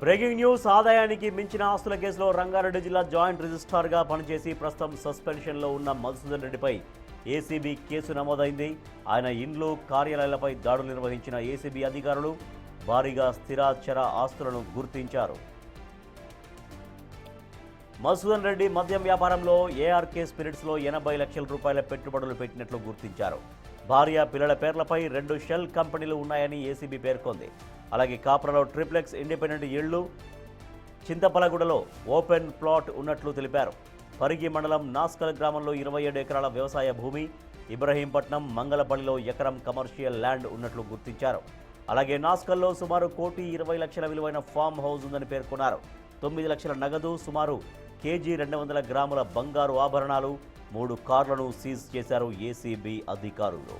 Breaking news. ఆదాయానికి మించిన ఆస్తుల కేసులో రంగారెడ్డి జిల్లా జాయింట్ రిజిస్ట్రార్గా పనిచేసి ప్రస్తుతం సస్పెన్షన్లో ఉన్న మధుసూదన్ రెడ్డిపై ఏసీబీ కేసు నమోదైంది. ఆయన ఇండ్లు, కార్యాలయాలపై దాడులు నిర్వహించిన ఏసీబీ అధికారులు భారీగా స్థిరాచర ఆస్తులను గుర్తించారు. మధుసూదన్ రెడ్డి మద్యం వ్యాపారంలో ఏఆర్కే స్పిరిట్స్లో 80 లక్షల రూపాయల పెట్టుబడులు పెట్టినట్లు గుర్తించారు. భార్య, పిల్లల పేర్లపై 2 షెల్ కంపెనీలు ఉన్నాయని ఏసీబీ పేర్కొంది. అలాగే కాప్రాలో ట్రిప్లెక్స్ ఇండిపెండెంట్ ఇళ్లు, చింతపలగూడలో ఓపెన్ ప్లాట్ ఉన్నట్లు తెలిపారు. పరిగి మండలం నాస్కల్ గ్రామంలో 27 ఎకరాల వ్యవసాయ భూమి, ఇబ్రహీంపట్నం, మంగళపల్లిలో ఎకరం కమర్షియల్ ల్యాండ్ ఉన్నట్లు గుర్తించారు. అలాగే నాస్కల్లో సుమారు 1,20,00,000 విలువైన ఫామ్ హౌస్ ఉందని పేర్కొన్నారు. 9 లక్షల నగదు, సుమారు కేజీ 200 గ్రాముల బంగారు ఆభరణాలు, 3 కార్లను సీజ్ చేశారు ఏసీబీ అధికారులు.